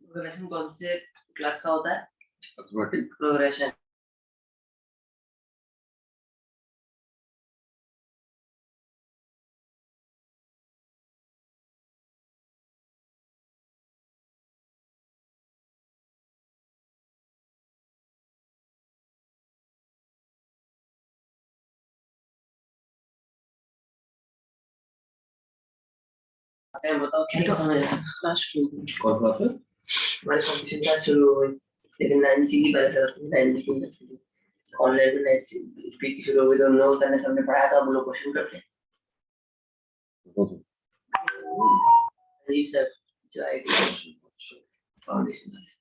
Progression कौन से class का होता है? अर्थमेटिक प्रोग्रेशन बताओ क्या समझ आया? क्लास शुरू कौन बात है? हमारे कंपटीशन क्लास शुरू हो गई, लेकिन नैन्सी की पहले से नैन्सी की लगती थी ऑनलाइन में। नैन्सी की शुरू हो गई तो हम लोग ने सबने पढ़ाया था, हम लोग क्वेश्चन करते हैं। जी सर, जो आईटी फाउंडेशन वाले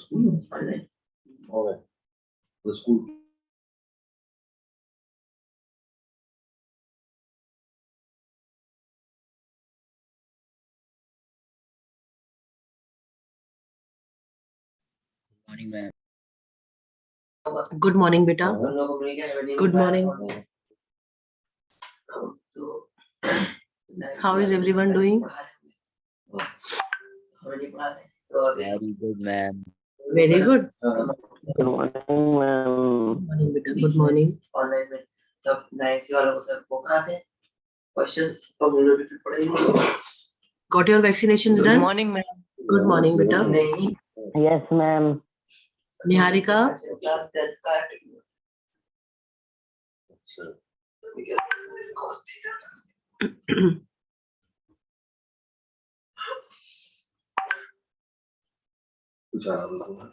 स्कूल ऑनलाइन। और school morning ma'am. Good morning, beta. हम लोग को मिल गया। Good morning. तो How is everyone doing? हमें नहीं पढ़ाते तो अभी very good ma'am. Very good. Good morning, ma'am. Good morning, beta. Good morning. Online में तब नाइन्सी वालों को सर वो कराते हैं क्वेश्चंस, अब हम लोग भी फिर पढ़ेंगे। Got your vaccinations Good done? morning, ma'am. Good morning, beta. नहीं Yes, ma'am. Niharika? क्लास 10 का अच्छा कुछ आ रहा है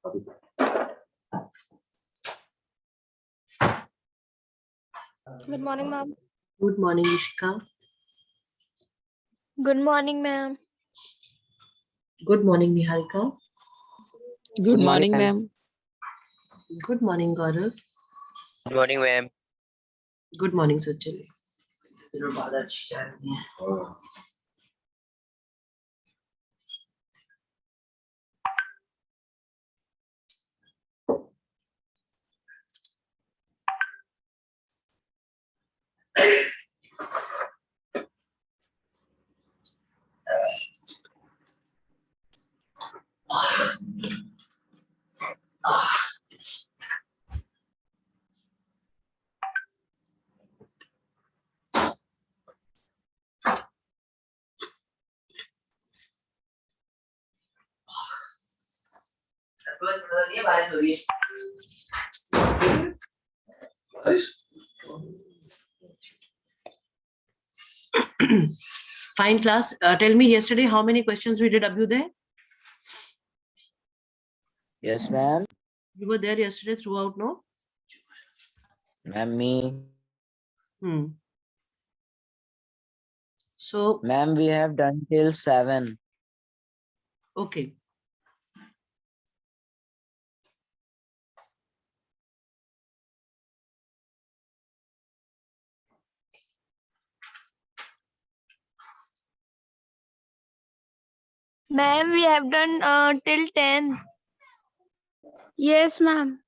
अभी Good morning, ma'am. Good morning, Ishka. Good morning, ma'am. Good morning, Niharika. Good morning, ma'am. Good morning, Gaurav. Good morning, ma'am. Good morning, Sachin. फिर बाद अच्छी जा रही है। और नहीं बारिश हो रही है। बारिश Fine, class. Tell me yesterday how many questions we did, Abhyuday? Yes ma'am. You were there yesterday throughout, no? Ma'am me. So, Ma'am, we have done till 7. okay. Ma'am, we have done till 10. Yes, ma'am.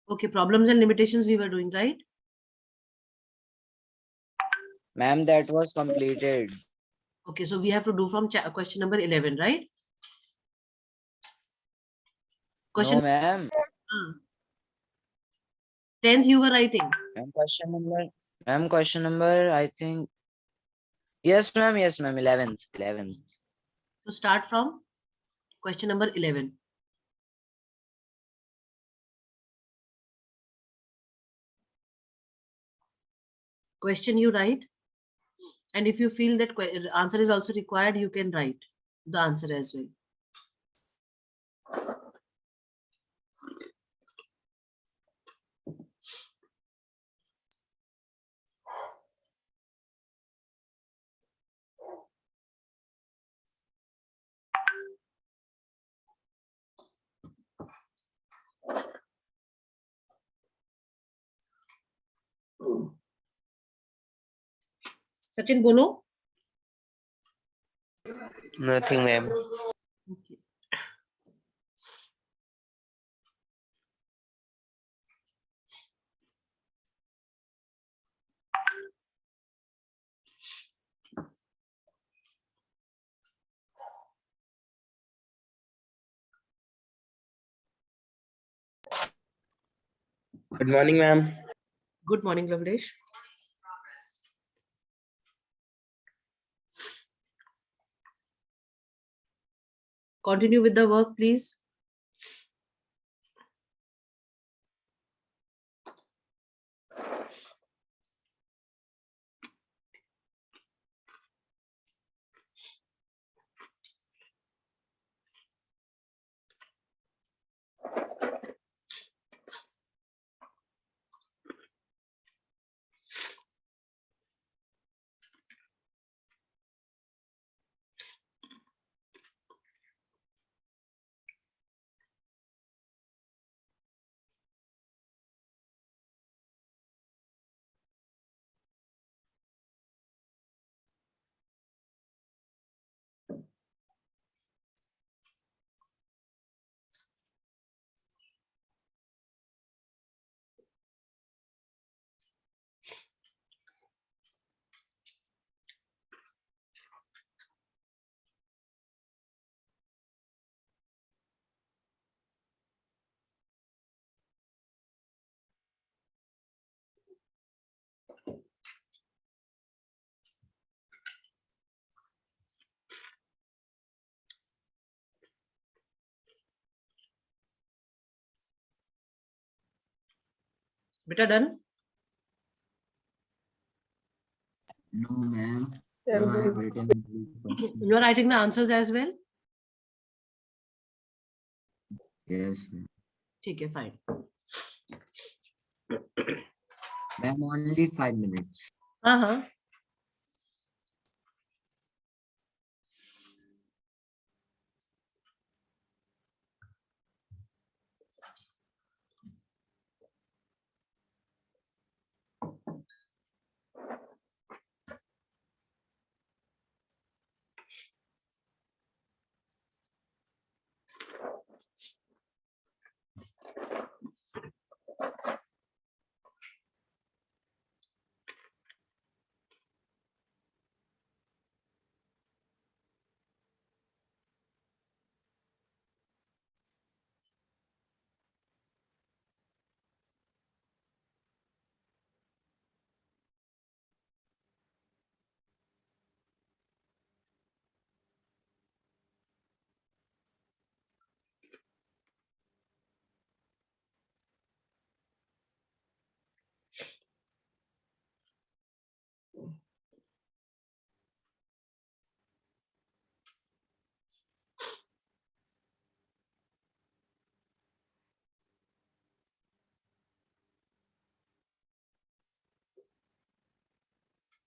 Okay, problems and limitations we were doing, right? Ma'am, that was completed. Okay, so we have to do from question number 11, right? Question No ma'am. 10th you were writing. Ma'am, question number I think. Yes ma'am, 11th. So start from question number 11. Question you write, and if you feel that answer is also required, you can write the answer as well. Sachin, bolo. Nothing, ma'am. Okay. Good morning, ma'am. Good morning, Lavresh. Continue with the work, please. Beta done? No, ma'am. No, I have written complete question. You are writing the answers as well? Yes, ma'am. Okay, fine. Ma'am, only 5 minutes. Uh-huh.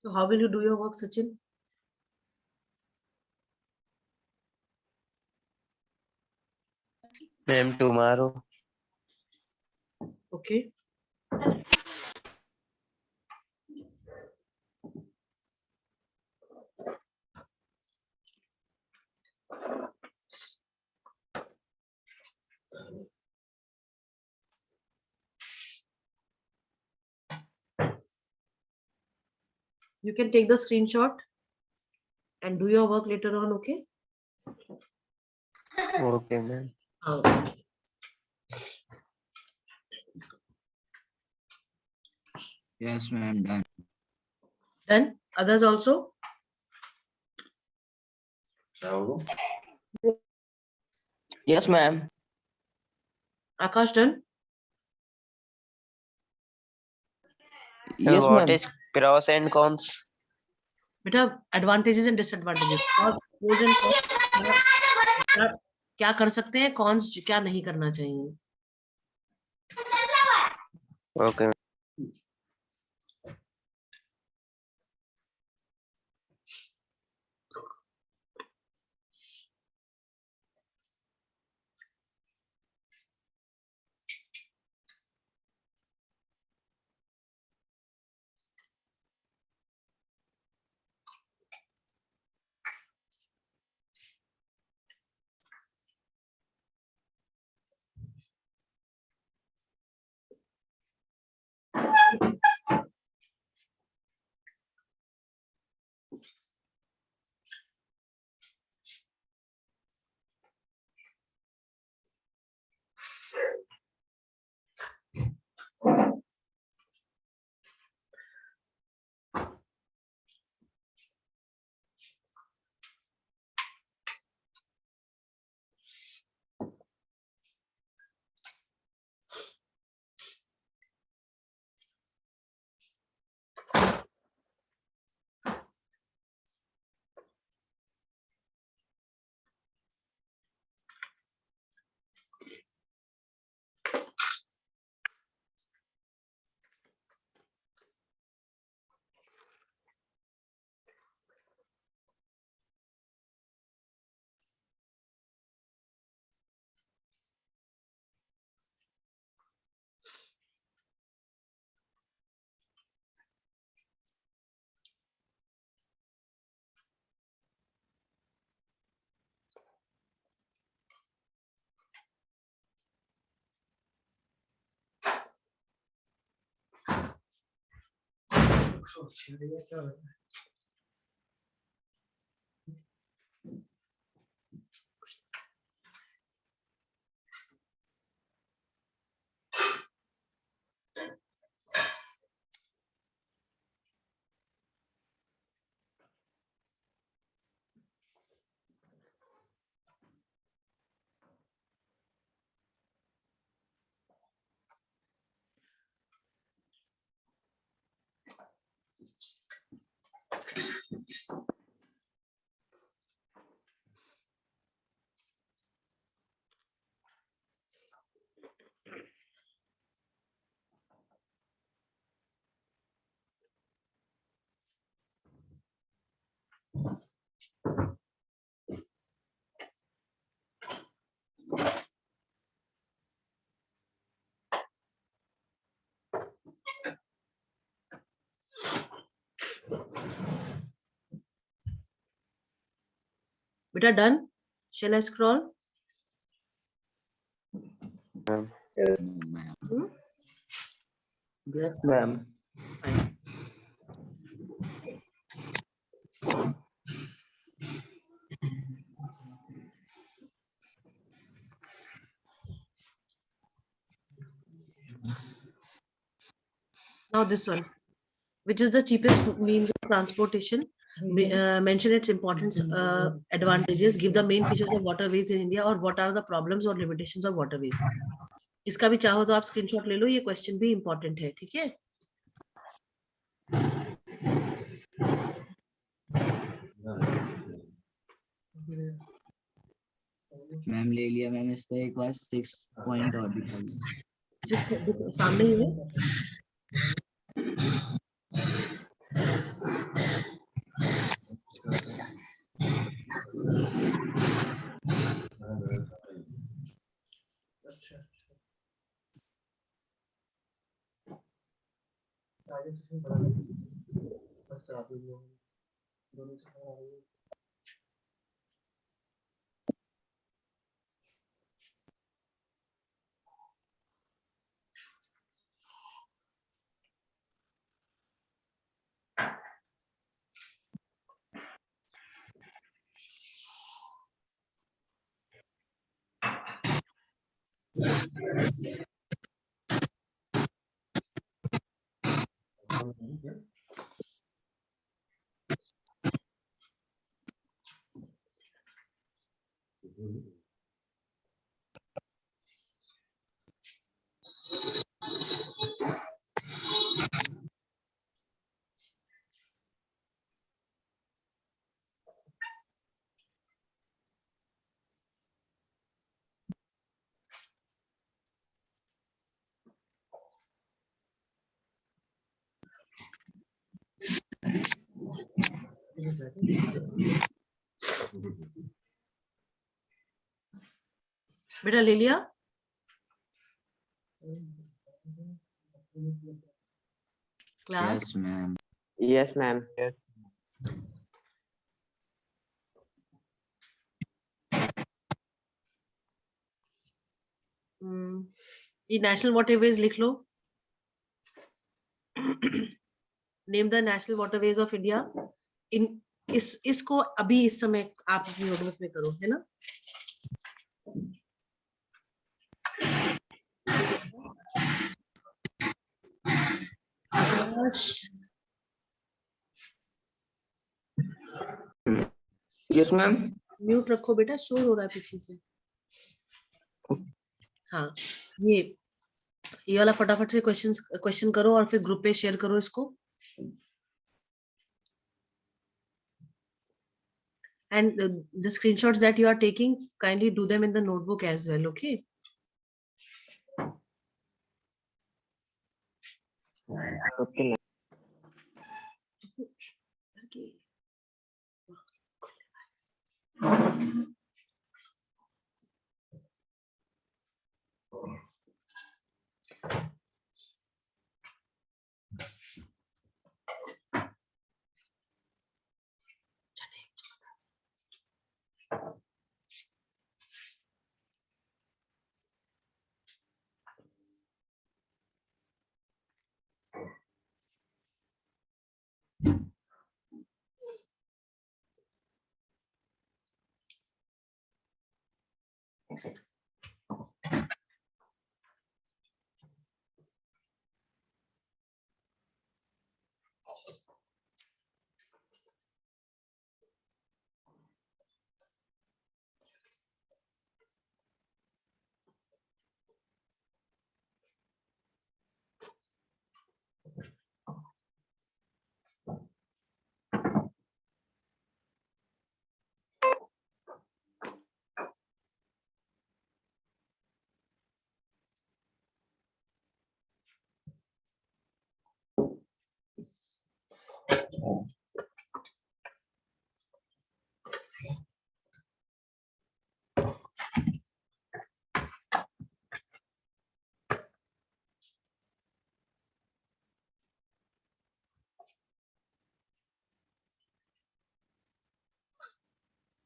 So how will you do your work, Sachin? Ma'am, tomorrow. Okay. You can take the screenshot and do your work later on, okay? Okay, ma'am. Yes, ma'am, done. Done? Others also? Now, Yes, ma'am. Akash done? Yes, what is pros and cons? बेटा advantages and disadvantages, pros and cons, क्या क्या कर सकते हैं, cons क्या नहीं करना चाहिए. Okay. Beta done? Shall I scroll? No, ma'am. Hmm? Yes, ma'am. Fine. Now this one. Which is the cheapest means of transportation? Mention its importance, advantages, give the main features of waterways in India, or what are the problems or limitations of waterways. इसका भी चाहो तो आप screenshot ले लो, ये question भी important है, ठीक है? मैम ले लिया मैम, इसका एक बार 6 पॉइंट और दिखा दीजिए। सामने ही है। बेटा ले लिया? Class? Yes ma'am. Yes, ma'am. Yes. ये नेशनल वाटरवेज लिख लो। Name the national waterways of India. इन इसको अभी इस समय आप अपनी नोटबुक में करो, है ना? Yes, ma'am. म्यूट रखो बेटा, शोर हो रहा है पीछे से। हाँ, ये वाला फटाफट से क्वेश्चन करो और फिर ग्रुप पे शेयर करो इसको। And the screenshots that you are taking, kindly do them in the notebook as well, okay? Okay, ma'am.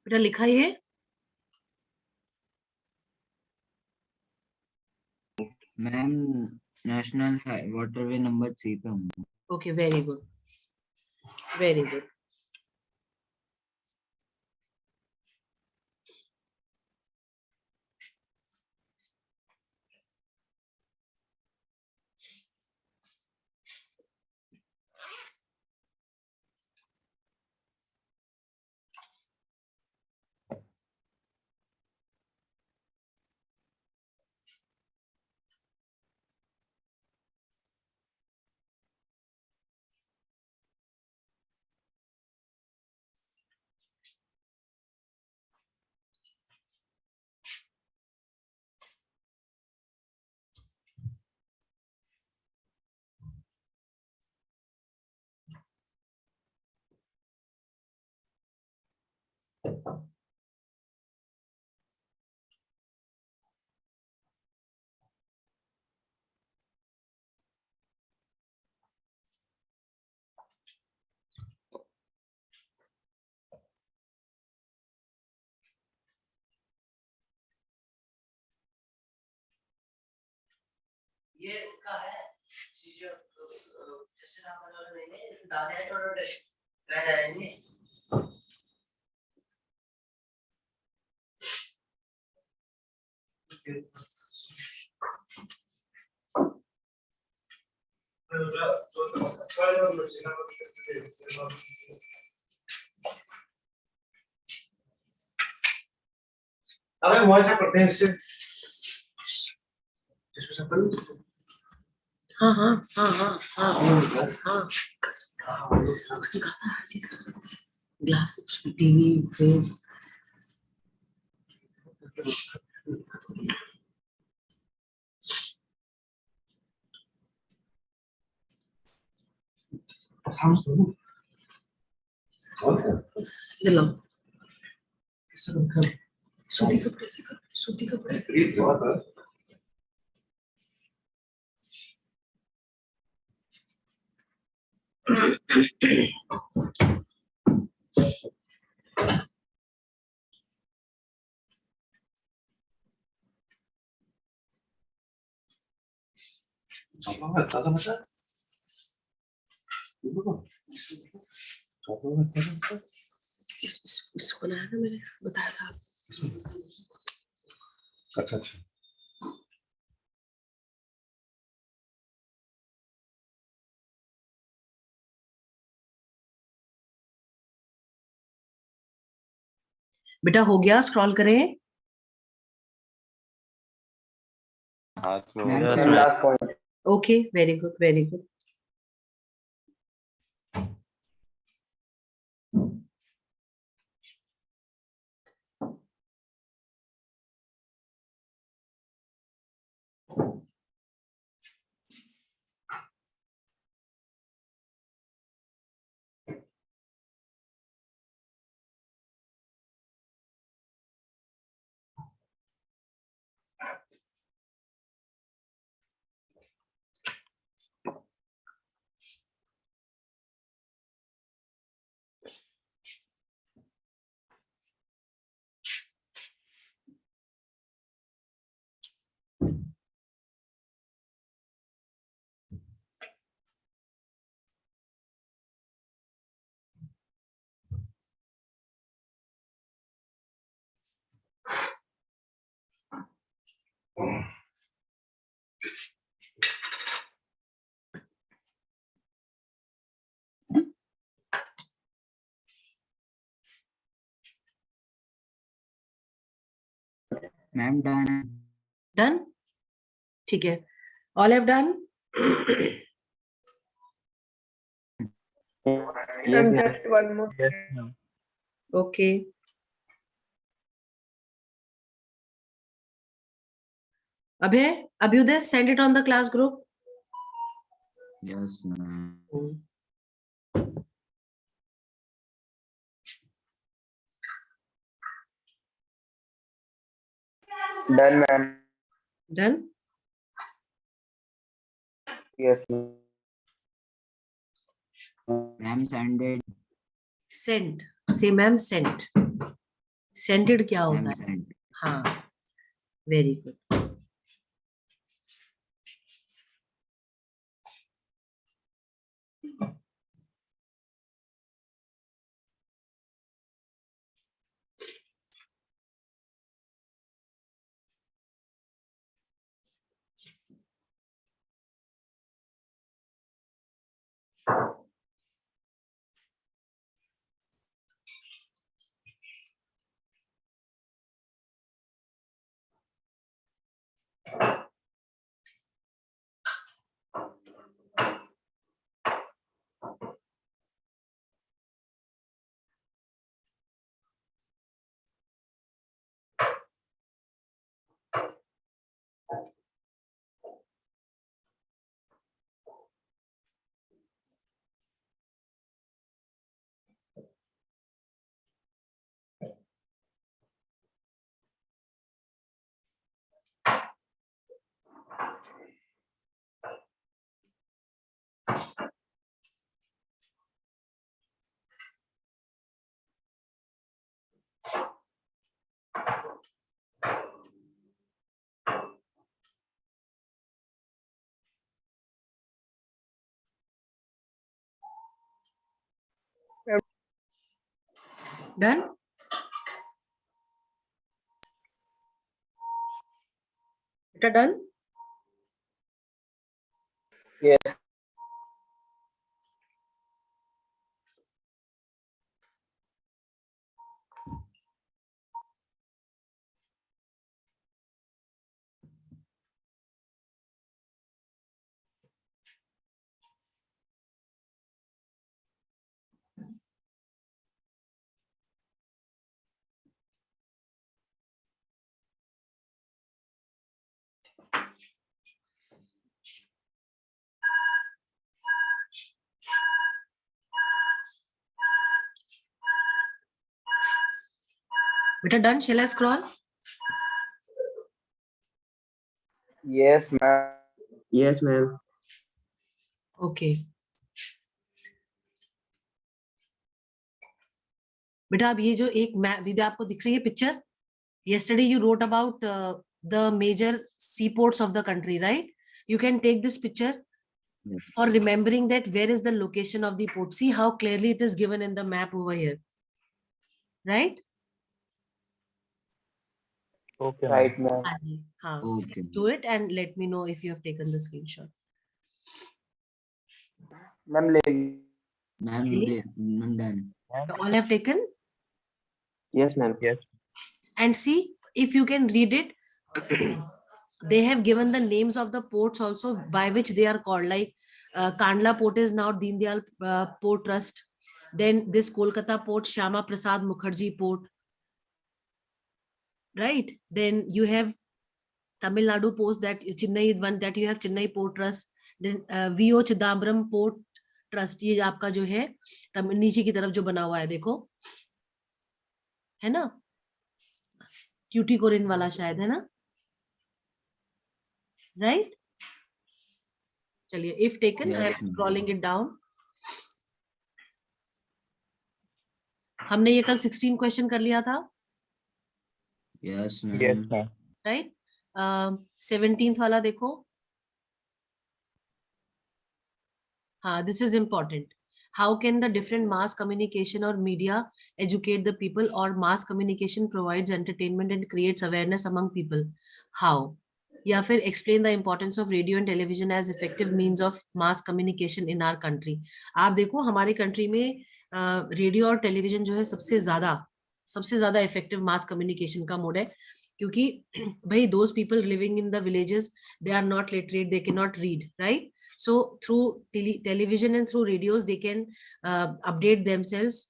बेटा लिखा ये? मैम नेशनल वाटरवे नंबर 3 पे हूँ। Okay, very good, very good. ये उसका है सीजर जैसे आप वाला नहीं है दाने थोड़े रह जाएंगे। अबे वहां से करते हैं इससे हाँ हाँ हाँ हाँ हाँ हाँ, उसने कहा था हर चीज कर सकते हैं, ग्लास, टीवी, फ्रिज। दिलाओ, सूती कपड़े से करो, सूती कपड़े से। इसको बनाया ना, मैंने बताया था। अच्छा अच्छा बेटा हो गया, स्क्रॉल करें। Ma'am last point. Okay, very good, very good. Ma'am done. Done, ठीक है, all have done. Yes, just one more. Yes, ma'am. Okay, Abhay, Abhyuday, send it on the class group. Yes ma'am. Done, ma'am. Done, Yes, ma'am. Ma'am sended. Send, say ma'am sent. Sented क्या होता ma'am है? Sent. हाँ, very good. Done? Beta done? Yes. Beta done? Shall I scroll? Yes, ma'am. Yes, ma'am. Okay. बेटा अब ये जो एक map विद्या आपको दिख रही है picture, yesterday you wrote about the major seaports of the country, right? You can take this picture for remembering that where is the location of the port. See how clearly it is given in the map over here, right? Okay, Right, ma'am. हाँ जी, हाँ. Okay. Do it and let me know if you have taken the screenshot. Ma'am, Ma'am, Really? ma'am done. All have taken? yes, ma'am. Yes. And see if you can read it. They have given the names of the ports also by which they are called, like Kandla port is now Deen Dayal Port Trust. Then this Kolkata port, Shyama Prasad Mukherjee port, right? Then you have Tamil Nadu post, that Chennai one, that you have Chennai Port Trust. Then VO Chidambaram Port Trust, ये आपका जो है नीचे की तरफ जो बना हुआ है देखो, है ना, ट्यूटिकोरिन वाला शायद, है ना, राइट? चलिए, if taken, I am scrolling it down. हमने ये कल 16 क्वेश्चन कर लिया था, Yes, Yes, ma'am. ma'am. Right? 17th वाला देखो. हाँ, this is important. How can the different mass communication or media educate the people, or mass communication provides entertainment and creates awareness among people? How? या फिर explain the importance of radio and television as effective means of mass communication in our country. आप देखो हमारे country में radio और television जो है सबसे ज्यादा इफेक्टिव मास कम्युनिकेशन का मोड है, क्योंकि भाई those people living in the villages, they are not literate, they cannot read, right? So through television and through radios, they can update themselves.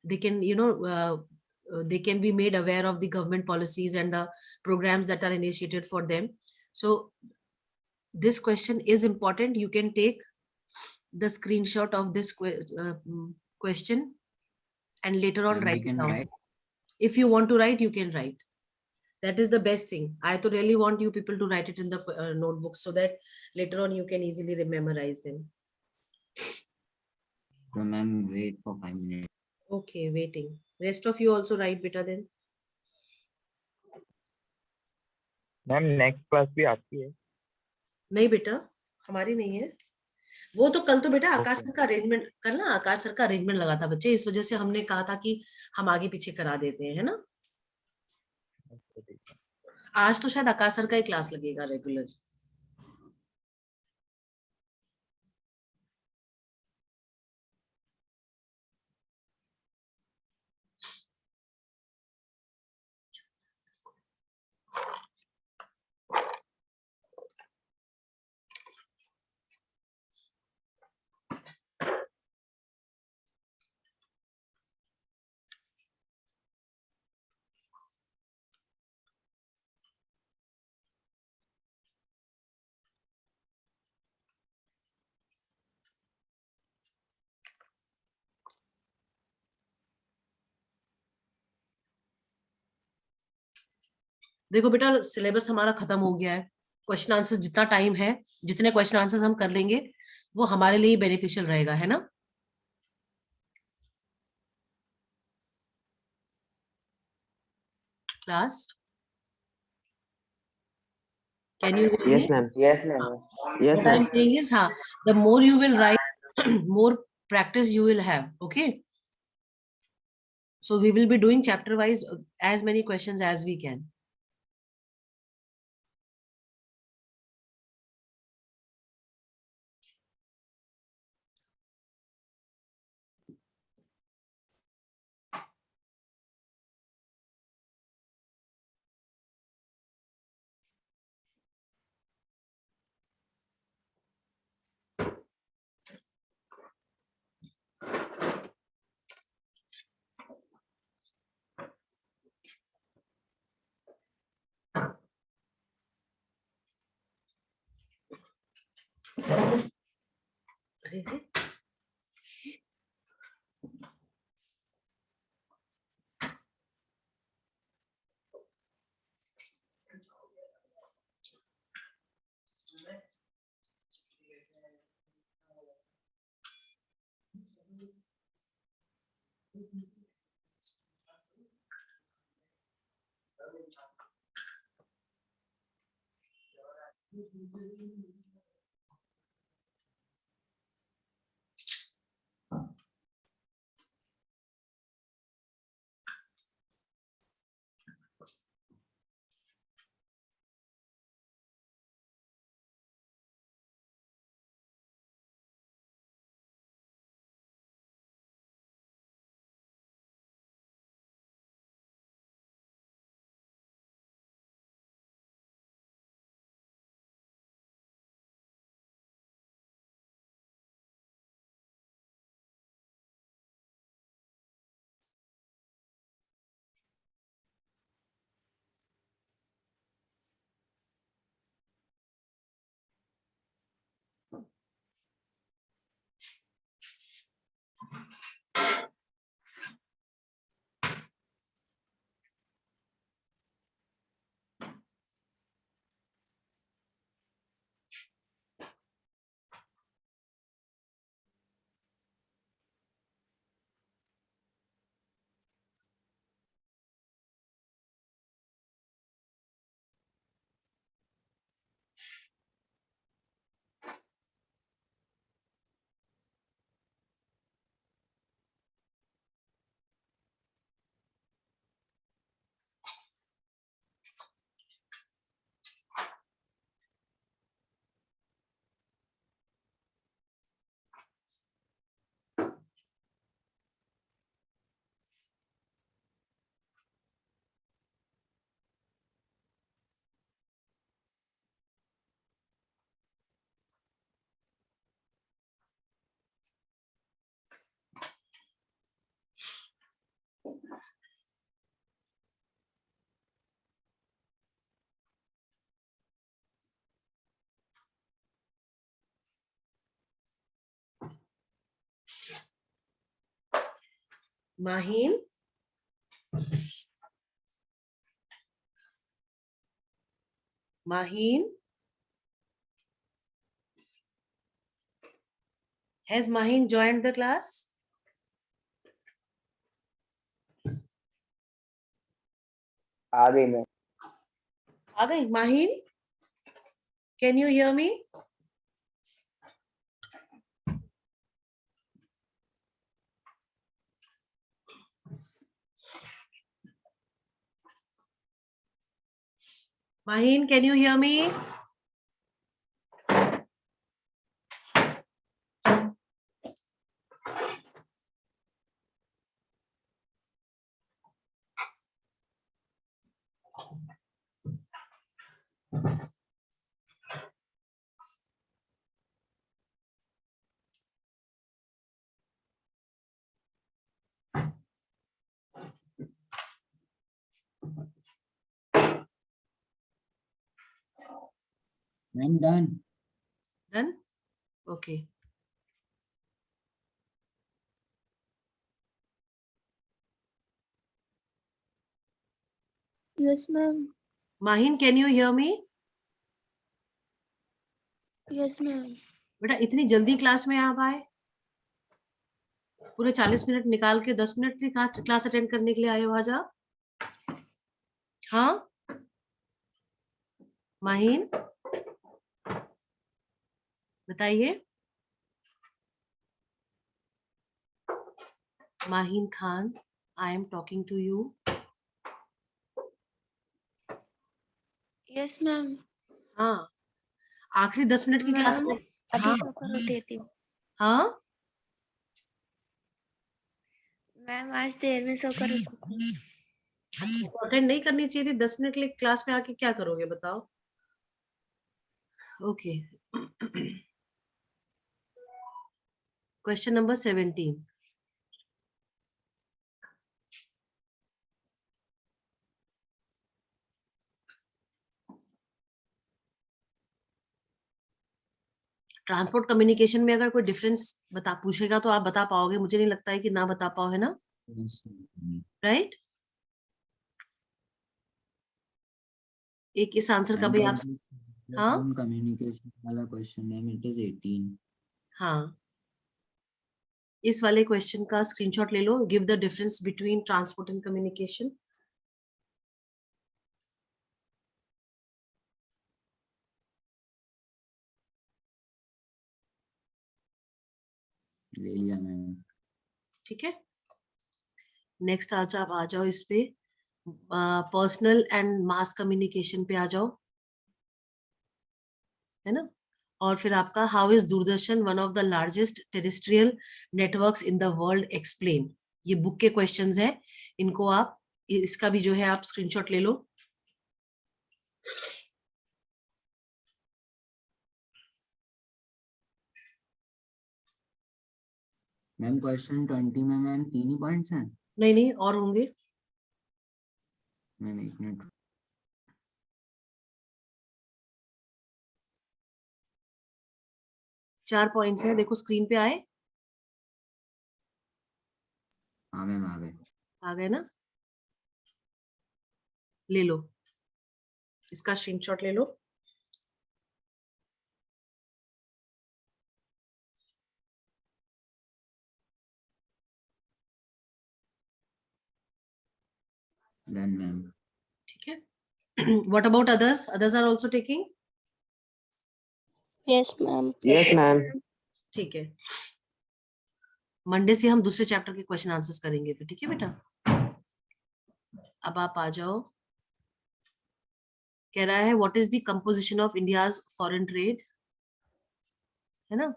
They can, they can be made aware of the government policies and the programs that are initiated for them. So this question is important. You can take the screenshot of this question and later on Ma'am, we write it can down. write. If you want to write, you can write. That is the best thing. I to really want you people to write it in the notebooks so that later on you can easily memorize them. So, ma'am, wait for 5 minutes. Okay, waiting. Rest of you also write better then. Ma'am next class भी आपकी है? नहीं बेटा, हमारी नहीं है। वो तो कल तो बेटा आकाश ओके। सर का अरेंजमेंट, कल ना आकाश सर का अरेंजमेंट लगा था बच्चे, इस वजह से हमने कहा था कि हम आगे पीछे करा देते हैं, है ना। अच्छा, ठीक है। आज तो शायद आकाश सर का ही क्लास लगेगा रेगुलर। देखो बेटा, सिलेबस हमारा खत्म हो गया है। क्वेश्चन आंसर्स जितना टाइम है, जितने क्वेश्चन आंसर्स हम कर लेंगे, वो हमारे लिए बेनिफिशियल रहेगा, है ना। Class, can you hear Yes, me? ma'am. Yes, ma'am. Yes, What I'm ma'am. saying is, हाँ, the more you will write, more practice you will have. Okay. So we will be doing chapter wise as many questions as we can. अरे, Maheen, Maheen, has Maheen joined the class? आ गई मैं. आ गई Mahin, can you hear me? Mahin, can you hear me? I'm done. Done? Okay. Yes, ma'am. Mahin, can you hear me? Yes, ma'am. बेटा इतनी जल्दी class में आप आए? पूरे 40 मिनट निकाल के 10 मिनट की क्लास अटेंड करने के लिए आए हो आज आप? हाँ माहिन, बताइए। Mahin Khan, I am talking to you. Yes, ma'am. हाँ, आखिरी 10 मिनट की क्लास मैम में। अभी हाँ सोकर उठी थी। हाँ, मैम आज देर में सोकर उठी थी। अच्छा अटेंड नहीं करनी चाहिए थी? 10 मिनट के लिए क्लास में आके क्या करोगे बताओ? Okay. Question number 17। Transport communication में अगर कोई डिफरेंस बता पूछेगा तो आप बता पाओगे, मुझे नहीं लगता है कि ना बता पाओ, है ना? Yes, ma'am. राइट? एक इस आंसर का Ma'am, भी आप। complete हाँ communication वाला question, ma'am, it is 18. हाँ, इस वाले क्वेश्चन का स्क्रीनशॉट ले लो। Give the difference between transport and communication. ले लिया मैंने। ठीक है, नेक्स्ट आ जाओ इस पे, पर्सनल एंड मास कम्युनिकेशन पे आ जाओ, है ना? और फिर आपका how is Doordarshan one of the largest terrestrial networks in the world explain. ये बुक के क्वेश्चंस हैं, इनको आप इसका भी जो है आप स्क्रीनशॉट ले लो। मैम क्वेश्चन 20 में मैम 3 ही पॉइंट्स हैं। नहीं नहीं, और होंगे। मैम एक मिनट। चार पॉइंट्स हैं, देखो स्क्रीन पे आए। हाँ मैम आ गए। आ गए ना? ले लो, इसका स्क्रीनशॉट ले लो। Done ma'am. ठीक है। What about others? Others are also taking? Yes, ma'am. Yes, ma'am. ठीक है, मंडे से हम दूसरे चैप्टर के क्वेश्चन आंसर्स करेंगे फिर, ठीक है बेटा? अब आप आ जाओ। कह रहा है what is the composition of India's foreign trade, है ना?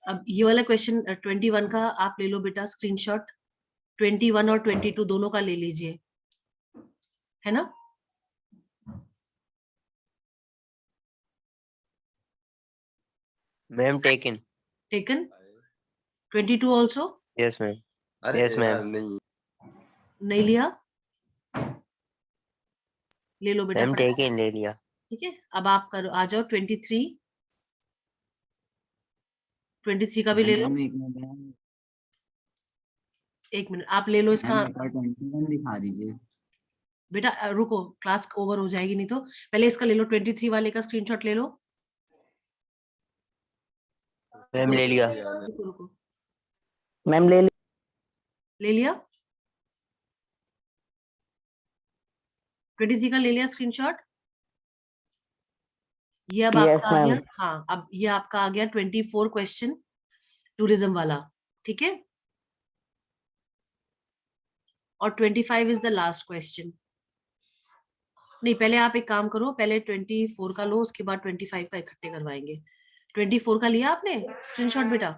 अब ये वाला क्वेश्चन 21 का आप ले लो बेटा स्क्रीनशॉट। 21 और 22 दोनों का ले लीजिए, है ना? Ma'am, taken. Taken 22 also? Yes, ma'am. Yes, ma'am. नहीं लिया? ले लो बेटा Ma'am, फटाफट। taken ले लिया। ठीक है, अब आप करो, आ जाओ 23। 23 का भी ले लो। मैम एक मिनट मैम। एक मिनट आप ले लो इसका। मैम एक बार 21 दिखा दीजिए। बेटा रुको, क्लास ओवर हो जाएगी नहीं तो। पहले इसका ले लो, 23 वाले का स्क्रीनशॉट ले लो। Ma'am ले लिया। रुको रुको, मैम ले ले लिया? 23 का ले लिया स्क्रीनशॉट? ये अब Yes, आपका आ गया। ma'am. हाँ, अब ये आपका आ गया 24 क्वेश्चन टूरिज्म वाला, ठीक है? और 25 इज द लास्ट क्वेश्चन। नहीं, पहले आप एक काम करो, पहले 24 का लो, उसके बाद 25 का इकट्ठे करवाएंगे। 24 का लिया आपने स्क्रीनशॉट बेटा?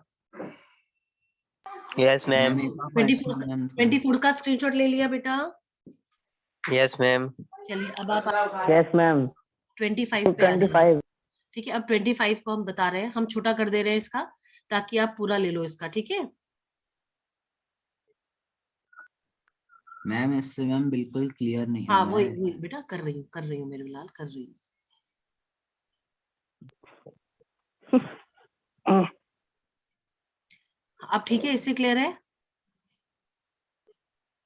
Yes ma'am. 24 का स्क्रीनशॉट ले लिया बेटा? Yes ma'am. चलिए अब आप Yes, ma'am. 25 पे आ जाइए। 25. ठीक है, अब 25 को हम बता रहे हैं, हम छोटा कर दे रहे हैं इसका, ताकि आप पूरा ले लो इसका, ठीक है? मैम इससे मैम बिल्कुल क्लियर नहीं हाँ, है। वही बेटा कर रही हूँ मेरे लाल, कर रही हूँ। अब ठीक है, इससे क्लियर है?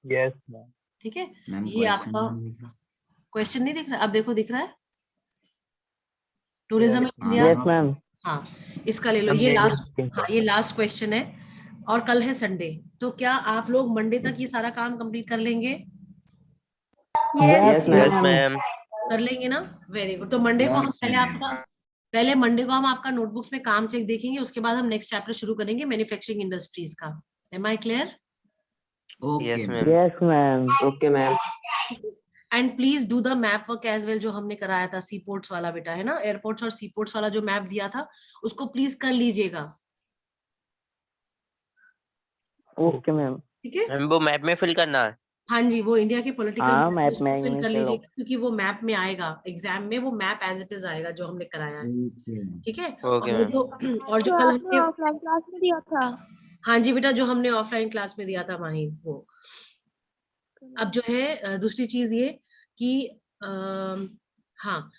Yes ma'am. ठीक है, मैम ये आपका क्वेश्चन नहीं दिख रहा? अब देखो, दिख रहा है tourism in India? Yes, ma'am. हाँ, इसका ले लो, हम ये ले लास्ट, लेते हैं। हाँ ये लास्ट क्वेश्चन है, और कल है संडे, तो क्या आप लोग मंडे तक ये सारा काम कंप्लीट कर लेंगे? Yes. Yes, yes ma'am. Ma'am. कर लेंगे ना? Very good. तो मंडे को हम पहले मंडे को हम आपका नोटबुक्स में काम चेक देखेंगे, उसके बाद हम नेक्स्ट चैप्टर शुरू करेंगे मैन्युफैक्चरिंग इंडस्ट्रीज का। Am I clear? Yes okay ma'am. Yes, ma'am. Okay, ma'am. And please do the map work as well, जो हमने कराया था सी पोर्ट्स वाला बेटा, है ना? एयरपोर्ट्स और सी पोर्ट्स वाला जो मैप दिया था, उसको प्लीज कर लीजिएगा, Okay, ma'am. ठीक है? मैम वो मैप में फिल करना है। हाँ जी, वो इंडिया के पॉलिटिकल हाँ, मैप में फिल कर चलो। लीजिएगा, क्योंकि वो मैप में आएगा एग्जाम में, वो मैप एज इट इज आएगा जो हमने कराया है, ठीक है? ओके और मैम। जो जो कल आपने हमने, ऑफलाइन क्लास में दिया था। हाँ जी बेटा, जो हमने ऑफलाइन क्लास में दिया था माहिन, वो। अब जो है दूसरी चीज ये कि हाँ,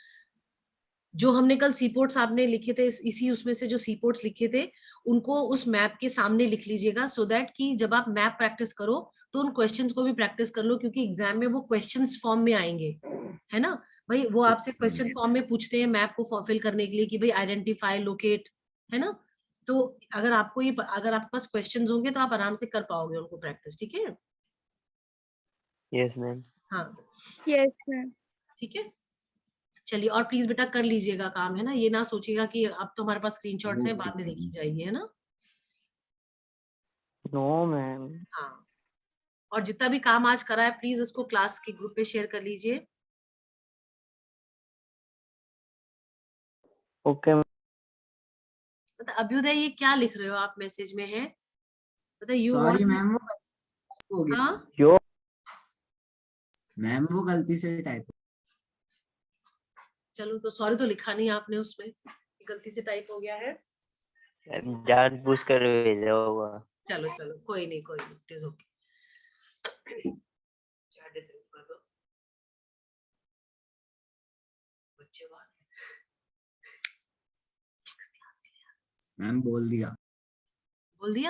जो हमने कल सीपोर्ट्स आपने लिखे थे, इसी उसमें से जो सीपोर्ट्स लिखे थे, उनको उस मैप के सामने लिख लीजिएगा, सो दैट कि जब आप मैप प्रैक्टिस करो तो उन क्वेश्चंस को भी प्रैक्टिस कर लो, क्योंकि एग्जाम में वो क्वेश्चंस फॉर्म में आएंगे, है ना भाई? वो आपसे क्वेश्चन फॉर्म में पूछते हैं मैप को फिल करने के लिए कि भाई आइडेंटिफाई, लोकेट, है ना? तो अगर अगर आपके पास क्वेश्चंस होंगे तो आप आराम से कर पाओगे उनको प्रैक्टिस, ठीक है? Yes ma'am. हाँ, यस मैम। ठीक है, चलिए। और प्लीज बेटा कर लीजिएगा काम, है ना? ये ना सोचिएगा कि अब तो हमारे पास स्क्रीनशॉट्स हैं, बाद में देखी जाएगी, है ना? No, ma'am. हाँ, और जितना भी काम आज करा है प्लीज उसको क्लास के ग्रुप पे शेयर कर लीजिए। Okay, ma'am. मतलब अभ्युदय, ये क्या लिख रहे हो आप मैसेज में? है मतलब यू सॉरी वांट? मैम, वो हो गया हाँ, Yo. मैम, वो गलती से टाइप। चलो, तो सॉरी तो लिखा नहीं आपने उसमें, गलती से टाइप हो गया है। जानबूझ कर भेजा होगा। चलो चलो, कोई नहीं, इट इज ओके। बच्चे बाहर, मैम बोल दिया। बोल दिया?